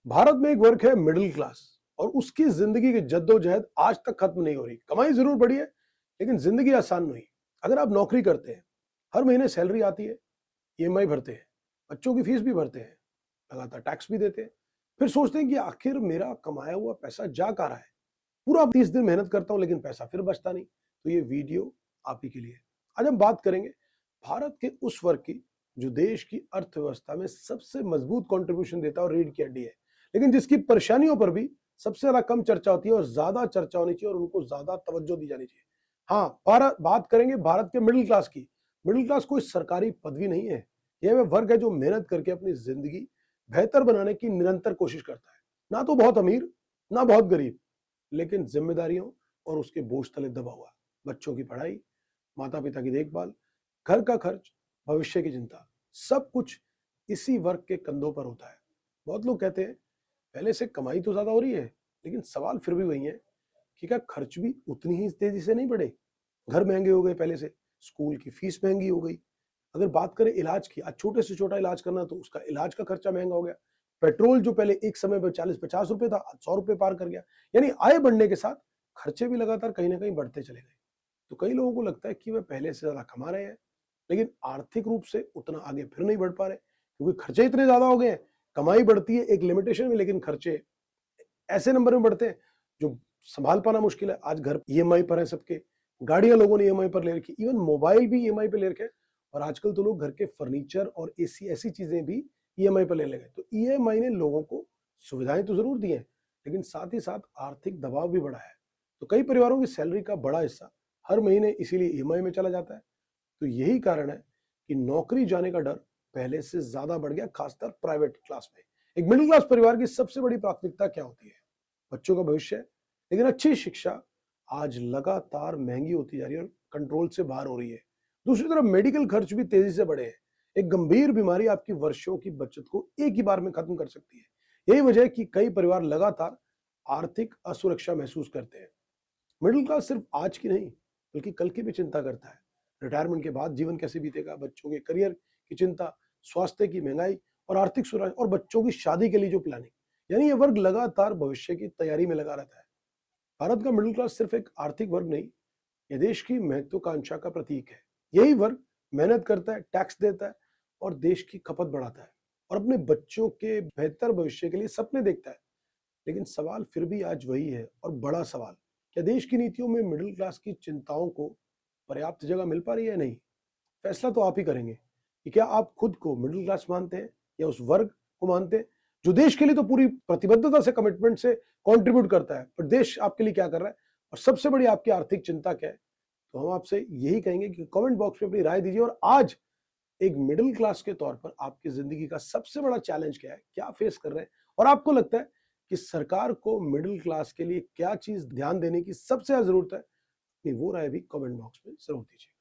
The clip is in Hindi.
भारत में एक वर्ग है मिडिल क्लास और उसकी जिंदगी की जद्दोजहद आज तक खत्म नहीं हो रही। कमाई जरूर बढ़ी है लेकिन जिंदगी आसान नहीं। अगर आप नौकरी करते हैं, हर महीने सैलरी आती है, ईएमआई भरते हैं, बच्चों की फीस भी भरते हैं, लगातार टैक्स भी देते हैं, फिर सोचते हैं कि आखिर मेरा कमाया हुआ पैसा जा कहाँ रहा है। पूरा 30 दिन मेहनत करता हूं लेकिन पैसा फिर बचता नहीं। तो ये वीडियो आप ही के लिए। आज हम बात करेंगे भारत के उस वर्ग की जो देश की अर्थव्यवस्था में सबसे मजबूत कंट्रीब्यूशन देता है और रीढ़ की हड्डी है, लेकिन जिसकी परेशानियों पर भी सबसे ज्यादा कम चर्चा होती है और ज्यादा चर्चा होनी चाहिए और उनको ज्यादा तवज्जो दी जानी चाहिए। हाँ, भारत बात करेंगे भारत के मिडिल क्लास की। मिडिल क्लास कोई सरकारी पदवी नहीं है, यह वह वर्ग है जो मेहनत करके अपनी जिंदगी बेहतर बनाने की निरंतर कोशिश करता है। ना तो बहुत अमीर, ना बहुत गरीब, लेकिन जिम्मेदारियों और उसके बोझ तले दबा हुआ। बच्चों की पढ़ाई, माता पिता की देखभाल, घर का खर्च, भविष्य की चिंता, सब कुछ इसी वर्ग के कंधों पर होता है। बहुत लोग कहते हैं पहले से कमाई तो ज्यादा हो रही है, लेकिन सवाल फिर भी वही है कि क्या खर्च भी उतनी ही तेजी से नहीं बढ़े। घर महंगे हो गए पहले से, स्कूल की फीस महंगी हो गई। अगर बात करें इलाज की, आज छोटे से छोटा इलाज करना तो उसका इलाज का खर्चा महंगा हो गया। पेट्रोल जो पहले एक समय पर 40-50 रुपए था, आज 100 रुपए पार कर गया। यानी आय बढ़ने के साथ खर्चे भी लगातार कहीं ना कहीं बढ़ते चले गए। तो कई लोगों को लगता है कि वे पहले से ज्यादा कमा रहे हैं, लेकिन आर्थिक रूप से उतना आगे फिर नहीं बढ़ पा रहे क्योंकि खर्चे इतने ज्यादा हो गए हैं। कमाई बढ़ती है एक लिमिटेशन में, लेकिन खर्चे ऐसे नंबर में बढ़ते हैं जो संभाल पाना मुश्किल है। आज घर ईएमआई पर है सबके, गाड़ियां लोगों ने ईएमआई पर ले रखी, इवन मोबाइल भी ईएमआई पे ले रखे हैं। और आजकल तो लोग घर के फर्नीचर और एसी ऐसी चीजें भी ईएमआई पर ले गए। तो ईएमआई ने लोगों को सुविधाएं तो जरूर दी हैं, लेकिन साथ ही साथ आर्थिक दबाव भी बढ़ा है। तो कई परिवारों की सैलरी का बड़ा हिस्सा हर महीने इसीलिए ईएमआई में चला जाता है। तो यही कारण है कि नौकरी जाने का डर पहले से ज्यादा बढ़ गया, खासकर प्राइवेट क्लास में। एक मिडिल क्लास परिवार की सबसे बड़ी प्राथमिकता क्या होती है? बच्चों का भविष्य, लेकिन अच्छी शिक्षा आज लगातार महंगी होती जा रही है और कंट्रोल से बाहर हो रही है। दूसरी तरफ मेडिकल खर्च भी तेजी से बढ़े हैं। एक गंभीर बीमारी आपकी वर्षों की बचत को एक ही बार में खत्म कर सकती है। यही वजह है कि कई परिवार लगातार आर्थिक असुरक्षा महसूस करते हैं। मिडिल क्लास सिर्फ आज की नहीं बल्कि कल की भी चिंता करता है। रिटायरमेंट के बाद जीवन कैसे बीतेगा, बच्चों के करियर की चिंता, स्वास्थ्य की महंगाई और आर्थिक सुरक्षा और बच्चों की शादी के लिए जो प्लानिंग, यानी ये वर्ग लगातार भविष्य की तैयारी में लगा रहता है। भारत का मिडिल क्लास सिर्फ एक आर्थिक वर्ग नहीं, ये देश की महत्वाकांक्षा का प्रतीक है। यही वर्ग मेहनत करता है, टैक्स देता है और देश की खपत बढ़ाता है और अपने बच्चों के बेहतर भविष्य के लिए सपने देखता है। लेकिन सवाल फिर भी आज वही है और बड़ा सवाल, क्या देश की नीतियों में मिडिल क्लास की चिंताओं को पर्याप्त जगह मिल पा रही है? नहीं। फैसला तो आप ही करेंगे कि क्या आप खुद को मिडिल क्लास मानते हैं या उस वर्ग को मानते हैं जो देश के लिए तो पूरी प्रतिबद्धता से, कमिटमेंट से कंट्रीब्यूट करता है, पर देश आपके लिए क्या कर रहा है और सबसे बड़ी आपकी आर्थिक चिंता क्या है? तो हम आपसे यही कहेंगे कि कमेंट बॉक्स में अपनी राय दीजिए। और आज एक मिडिल क्लास के तौर पर आपकी जिंदगी का सबसे बड़ा चैलेंज क्या है, क्या फेस कर रहे हैं, और आपको लगता है कि सरकार को मिडिल क्लास के लिए क्या चीज ध्यान देने की सबसे ज्यादा जरूरत है? अपनी वो राय भी कमेंट बॉक्स में जरूर दीजिए।